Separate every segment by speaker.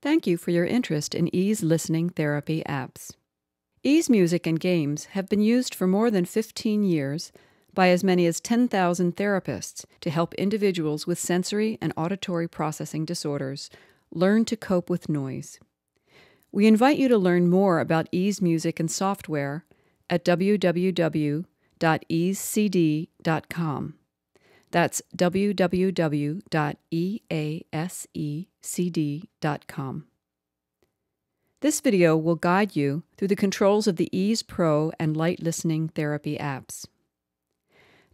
Speaker 1: Thank you for your interest in Ease Listening Therapy apps. Ease Music and Games have been used for more than 15 years by as many as 10,000 therapists to help individuals with sensory and auditory processing disorders learn to cope with noise. We invite you to learn more about Ease Music and software at www.easecd.com. That's www.easecd.com. This video will guide you through the controls of the Ease Pro and Light Listening Therapy apps.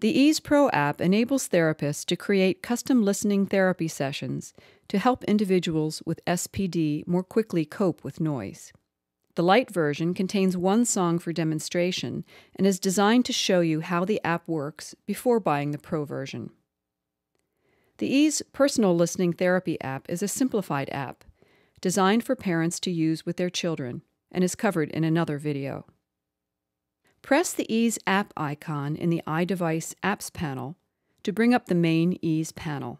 Speaker 1: The Ease Pro app enables therapists to create custom listening therapy sessions to help individuals with SPD more quickly cope with noise. The Light version contains one song for demonstration and is designed to show you how the app works before buying the Pro version. The Ease Personal Listening Therapy app is a simplified app designed for parents to use with their children and is covered in another video. Press the Ease app icon in the iDevice Apps panel to bring up the main Ease panel.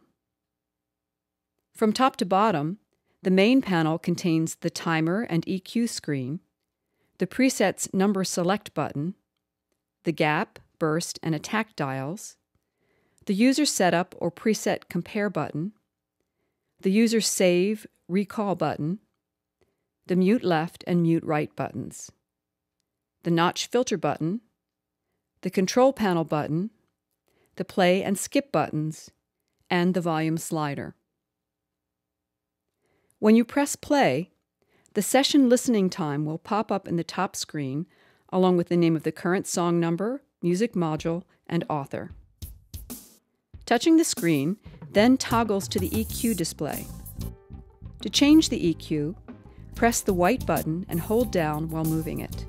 Speaker 1: From top to bottom, the main panel contains the timer and EQ screen, the presets number select button, the gap, burst, and attack dials, the user setup or preset compare button, the user save recall button, the mute left and mute right buttons, the notch filter button, the control panel button, the play and skip buttons, and the volume slider. When you press play, the session listening time will pop up in the top screen along with the name of the current song number, music module, and author. Touching the screen then toggles to the EQ display. To change the EQ, press the white button and hold down while moving it.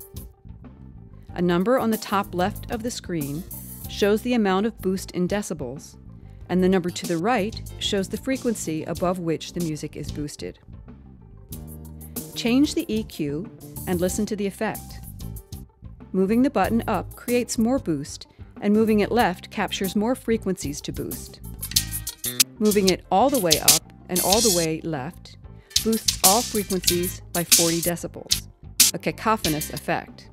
Speaker 1: A number on the top left of the screen shows the amount of boost in decibels, and the number to the right shows the frequency above which the music is boosted. Change the EQ and listen to the effect. Moving the button up creates more boost, and moving it left captures more frequencies to boost. Moving it all the way up and all the way left boosts all frequencies by 40 decibels, a cacophonous effect.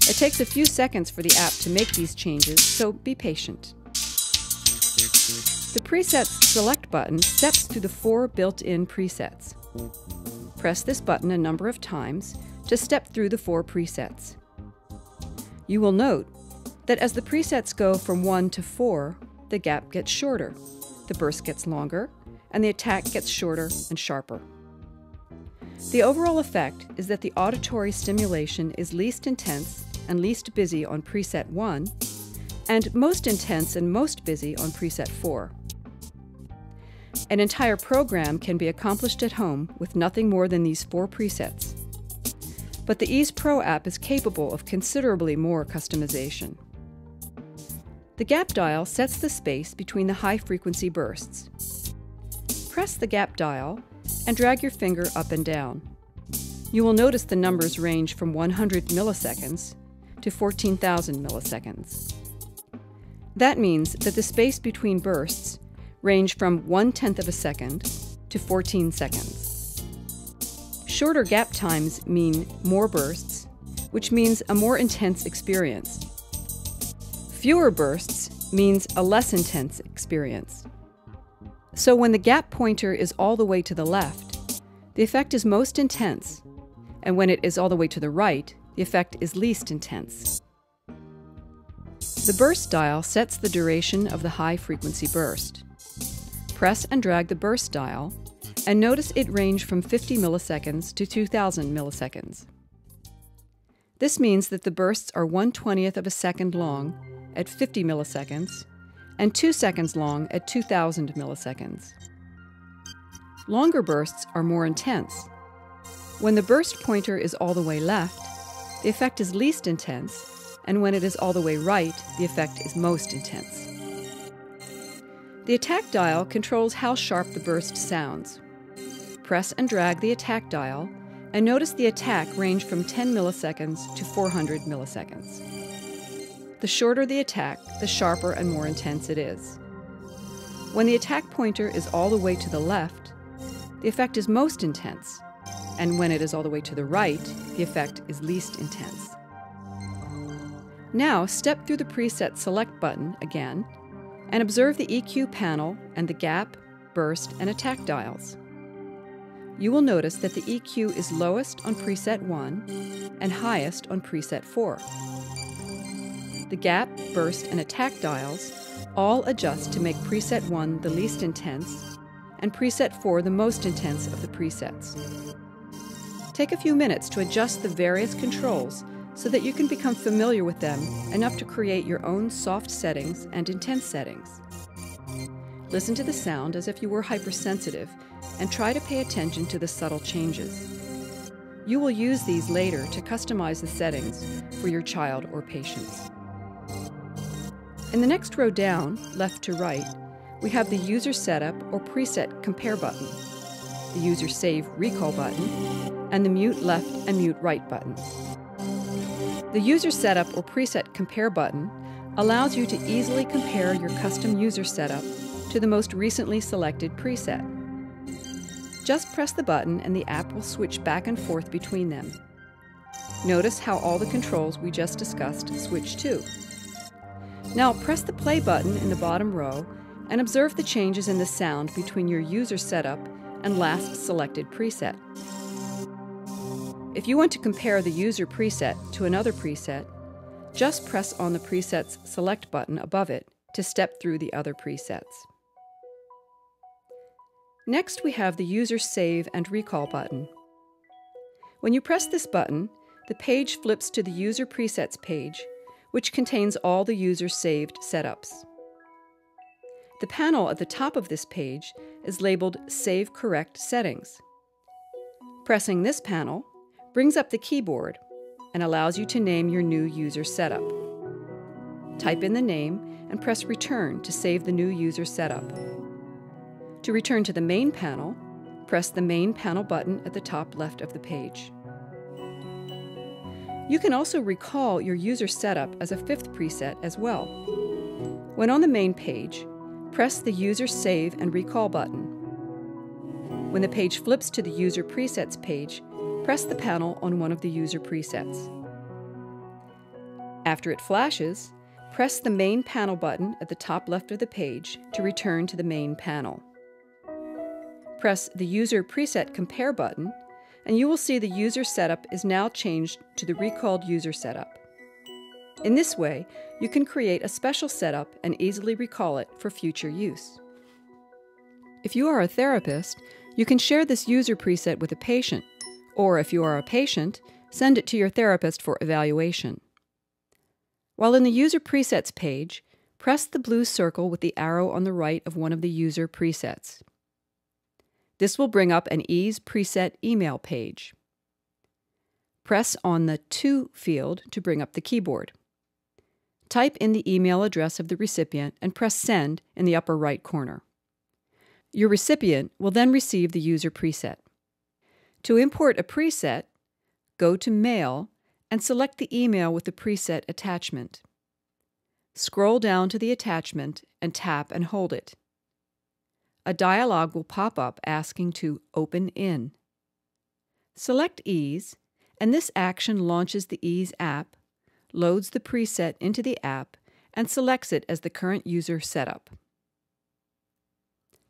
Speaker 1: It takes a few seconds for the app to make these changes, so be patient. The Presets Select button steps through the 4 built-in presets. Press this button a number of times to step through the 4 presets. You will note that as the presets go from 1 to 4, the gap gets shorter, the burst gets longer, and the attack gets shorter and sharper. The overall effect is that the auditory stimulation is least intense and least busy on preset 1, and most intense and most busy on preset 4. An entire program can be accomplished at home with nothing more than these 4 presets. But the Ease Pro app is capable of considerably more customization. The gap dial sets the space between the high-frequency bursts. Press the gap dial and drag your finger up and down. You will notice the numbers range from 100 milliseconds to 14,000 milliseconds. That means that the space between bursts range from 1/10 of a second to 14 seconds. Shorter gap times mean more bursts, which means a more intense experience. Fewer bursts means a less intense experience. So when the gap pointer is all the way to the left, the effect is most intense, and when it is all the way to the right, the effect is least intense. The burst dial sets the duration of the high-frequency burst. Press and drag the burst dial, and notice it range from 50 milliseconds to 2,000 milliseconds. This means that the bursts are 1/20th of a second long at 50 milliseconds, and 2 seconds long at 2,000 milliseconds. Longer bursts are more intense. When the burst pointer is all the way left, the effect is least intense, and when it is all the way right, the effect is most intense. The attack dial controls how sharp the burst sounds. Press and drag the attack dial, and notice the attack range from 10 milliseconds to 400 milliseconds. The shorter the attack, the sharper and more intense it is. When the attack pointer is all the way to the left, the effect is most intense, and when it is all the way to the right, the effect is least intense. Now, step through the preset Select button again and observe the EQ panel and the gap, burst, and attack dials. You will notice that the EQ is lowest on preset 1 and highest on preset 4. The gap, burst, and attack dials all adjust to make preset 1 the least intense and preset 4 the most intense of the presets. Take a few minutes to adjust the various controls so that you can become familiar with them enough to create your own soft settings and intense settings. Listen to the sound as if you were hypersensitive and try to pay attention to the subtle changes. You will use these later to customize the settings for your child or patients. In the next row down, left to right, we have the User Setup or Preset Compare button, the User Save Recall button, and the Mute Left and Mute Right buttons. The User Setup or Preset Compare button allows you to easily compare your custom user setup to the most recently selected preset. Just press the button and the app will switch back and forth between them. Notice how all the controls we just discussed switch too. Now press the play button in the bottom row and observe the changes in the sound between your user setup and last selected preset. If you want to compare the user preset to another preset, just press on the preset's Select button above it to step through the other presets. Next, we have the User Save and Recall button. When you press this button, the page flips to the User Presets page, which contains all the user saved setups. The panel at the top of this page is labeled Save Correct Settings. Pressing this panel brings up the keyboard and allows you to name your new user setup. Type in the name and press Return to save the new user setup. To return to the main panel, press the Main Panel button at the top left of the page. You can also recall your user setup as a fifth preset as well. When on the main page, press the User Save and Recall button. When the page flips to the User Presets page, press the panel on one of the user presets. After it flashes, press the Main Panel button at the top left of the page to return to the main panel. Press the User Preset Compare button, and you will see the user setup is now changed to the recalled user setup. In this way, you can create a special setup and easily recall it for future use. If you are a therapist, you can share this user preset with a patient, or if you are a patient, send it to your therapist for evaluation. While in the User Presets page, press the blue circle with the arrow on the right of one of the user presets. This will bring up an Ease Preset email page. Press on the To field to bring up the keyboard. Type in the email address of the recipient and press Send in the upper right corner. Your recipient will then receive the user preset. To import a preset, go to Mail and select the email with the preset attachment. Scroll down to the attachment and tap and hold it. A dialog will pop up asking to Open In. Select Ease, and this action launches the Ease app, loads the preset into the app, and selects it as the current user setup.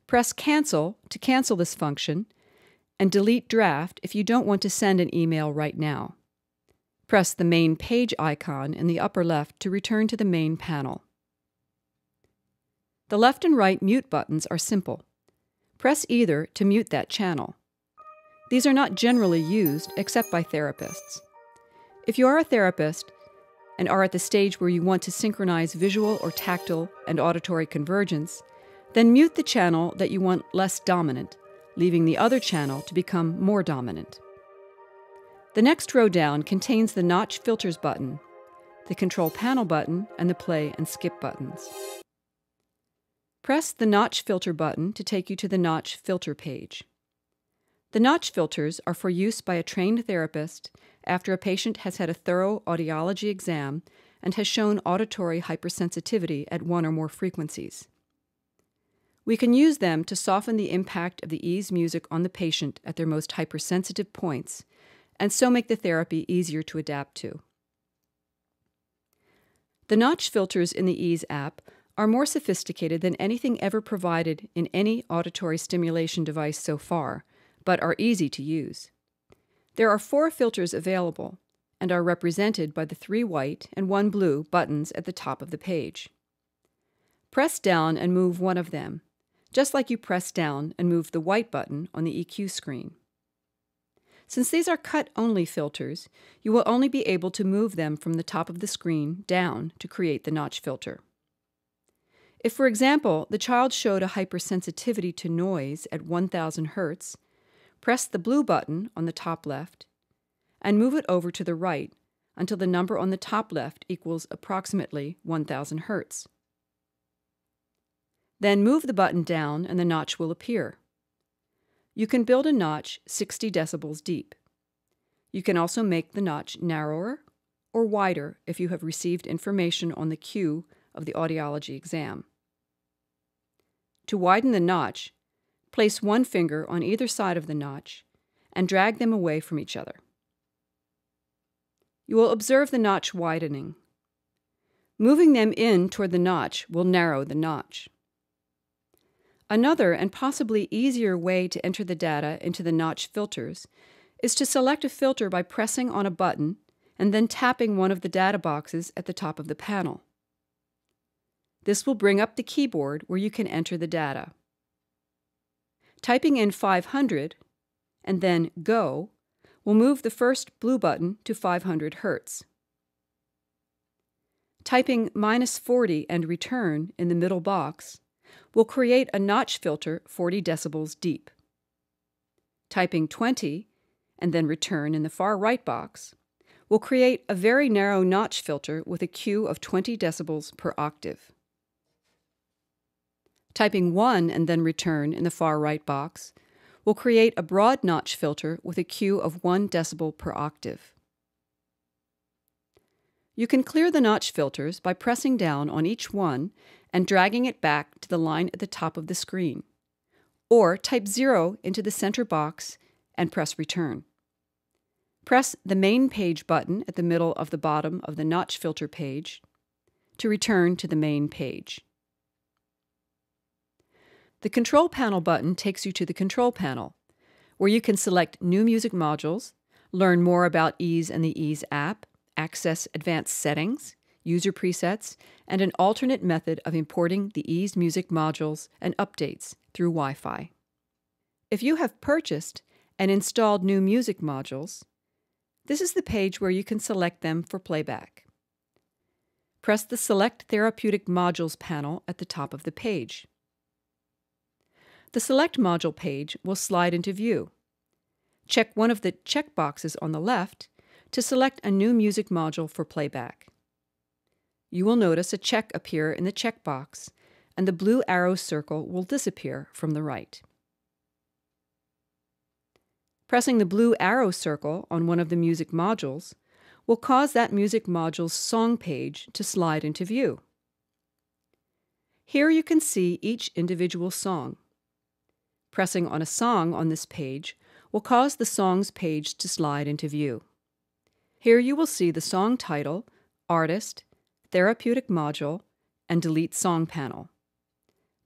Speaker 1: Press Cancel to cancel this function, and delete Draft if you don't want to send an email right now. Press the Main Page icon in the upper left to return to the main panel. The left and right mute buttons are simple. Press either to mute that channel. These are not generally used except by therapists. If you are a therapist and are at the stage where you want to synchronize visual or tactile and auditory convergence, then mute the channel that you want less dominant, leaving the other channel to become more dominant. The next row down contains the Notch Filters button, the Control Panel button, and the Play and Skip buttons. Press the Notch Filter button to take you to the Notch Filter page. The Notch filters are for use by a trained therapist after a patient has had a thorough audiology exam and has shown auditory hypersensitivity at one or more frequencies. We can use them to soften the impact of the ease music on the patient at their most hypersensitive points, and so make the therapy easier to adapt to. The notch filters in the ease app are more sophisticated than anything ever provided in any auditory stimulation device so far, but are easy to use. There are 4 filters available and are represented by the 3 white and 1 blue buttons at the top of the page. Press down and move one of them, just like you press down and move the white button on the EQ screen. Since these are cut-only filters, you will only be able to move them from the top of the screen down to create the notch filter. If, for example, the child showed a hypersensitivity to noise at 1000 Hz, press the blue button on the top left and move it over to the right until the number on the top left equals approximately 1000 Hz. Then move the button down and the notch will appear. You can build a notch 60 decibels deep. You can also make the notch narrower or wider if you have received information on the cue of the audiology exam. To widen the notch, place one finger on either side of the notch and drag them away from each other. You will observe the notch widening. Moving them in toward the notch will narrow the notch. Another and possibly easier way to enter the data into the notch filters is to select a filter by pressing on a button and then tapping one of the data boxes at the top of the panel. This will bring up the keyboard where you can enter the data. Typing in 500 and then Go will move the first blue button to 500 Hz. Typing -40 and Return in the middle box will create a notch filter 40 decibels deep. Typing 20 and then Return in the far right box will create a very narrow notch filter with a cue of 20 decibels per octave. Typing 1 and then Return in the far right box will create a broad notch filter with a cue of 1 decibel per octave. You can clear the notch filters by pressing down on each one and dragging it back to the line at the top of the screen, or type 0 into the center box and press Return. Press the Main Page button at the middle of the bottom of the notch filter page to return to the main page. The Control Panel button takes you to the Control Panel, where you can select new music modules, learn more about Ease and the Ease app, access advanced settings, user presets, and an alternate method of importing the Ease music modules and updates through Wi-Fi. If you have purchased and installed new music modules, this is the page where you can select them for playback. Press the Select Therapeutic Modules panel at the top of the page. The Select Module page will slide into view. Check one of the checkboxes on the left to select a new music module for playback. You will notice a check appear in the checkbox, and the blue arrow circle will disappear from the right. Pressing the blue arrow circle on one of the music modules will cause that music module's song page to slide into view. Here you can see each individual song. Pressing on a song on this page will cause the song's page to slide into view. Here you will see the song title, artist, therapeutic module, and delete song panel.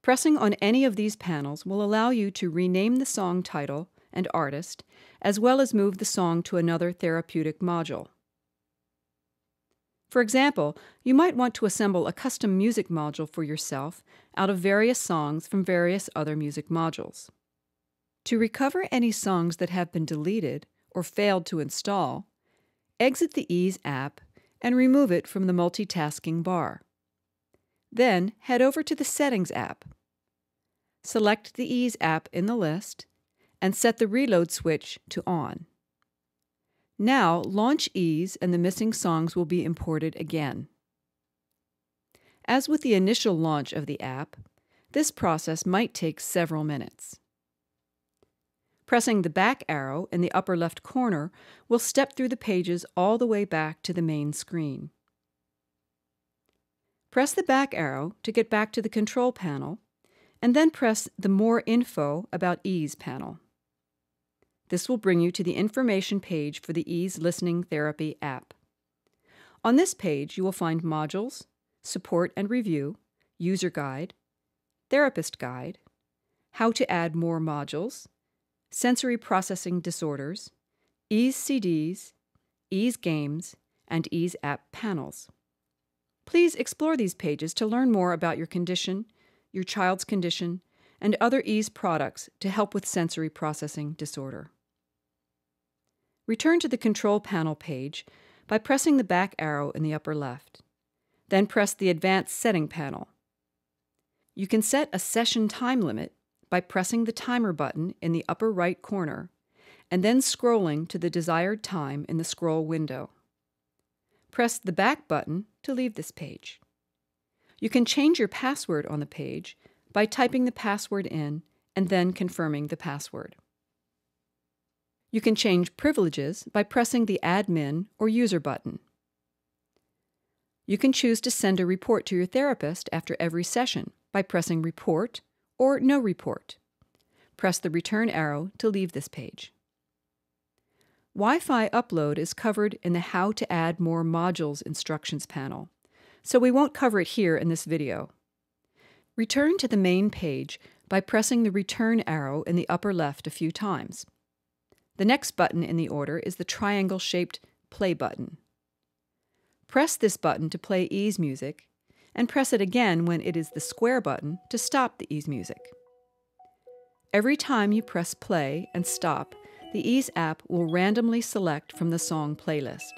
Speaker 1: Pressing on any of these panels will allow you to rename the song title and artist, as well as move the song to another therapeutic module. For example, you might want to assemble a custom music module for yourself out of various songs from various other music modules. To recover any songs that have been deleted or failed to install, exit the Ease app and remove it from the multitasking bar. Then head over to the Settings app. Select the Ease app in the list and set the reload switch to on. Now launch Ease and the missing songs will be imported again. As with the initial launch of the app, this process might take several minutes. Pressing the back arrow in the upper left corner will step through the pages all the way back to the main screen. Press the back arrow to get back to the Control Panel and then press the More Info About Ease panel. This will bring you to the information page for the Ease Listening Therapy app. On this page, you will find modules, support and review, user guide, therapist guide, how to add more modules, sensory processing disorders, Ease CDs, Ease games, and Ease app panels. Please explore these pages to learn more about your condition, your child's condition, and other Ease products to help with sensory processing disorder. Return to the Control Panel page by pressing the back arrow in the upper left. Then press the Advanced Setting panel. You can set a session time limit by pressing the Timer button in the upper right corner and then scrolling to the desired time in the scroll window. Press the Back button to leave this page. You can change your password on the page by typing the password in and then confirming the password. You can change privileges by pressing the Admin or User button. You can choose to send a report to your therapist after every session by pressing Report or No Report. Press the return arrow to leave this page. Wi-Fi upload is covered in the How to Add More Modules instructions panel, so we won't cover it here in this video. Return to the main page by pressing the return arrow in the upper left a few times. The next button in the order is the triangle-shaped Play button. Press this button to play Ease music, and press it again when it is the square button to stop the Ease music. Every time you press play and stop, the Ease app will randomly select from the song playlist.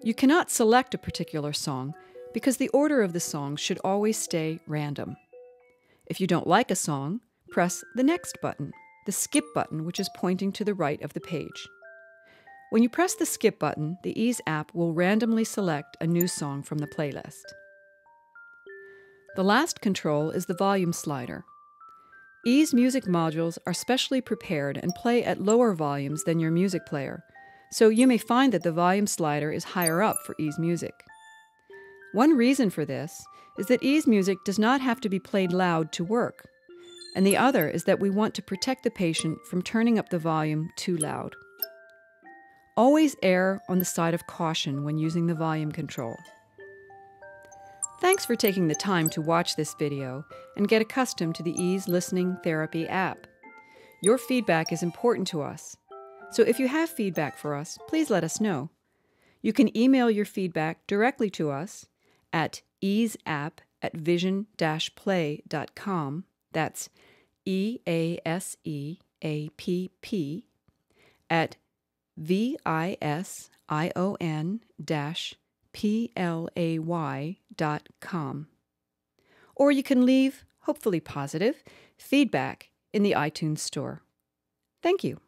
Speaker 1: You cannot select a particular song because the order of the songs should always stay random. If you don't like a song, press the next button, the skip button, which is pointing to the right of the page. When you press the skip button, the Ease app will randomly select a new song from the playlist. The last control is the volume slider. Ease music modules are specially prepared and play at lower volumes than your music player, so you may find that the volume slider is higher up for Ease music. One reason for this is that Ease music does not have to be played loud to work, and the other is that we want to protect the patient from turning up the volume too loud. Always err on the side of caution when using the volume control. Thanks for taking the time to watch this video and get accustomed to the Ease Listening Therapy app. Your feedback is important to us, so if you have feedback for us, please let us know. You can email your feedback directly to us at easeapp@vision-play.com. That's EASEAPP at vision-play.com. Or you can leave, hopefully positive, feedback in the iTunes Store. Thank you.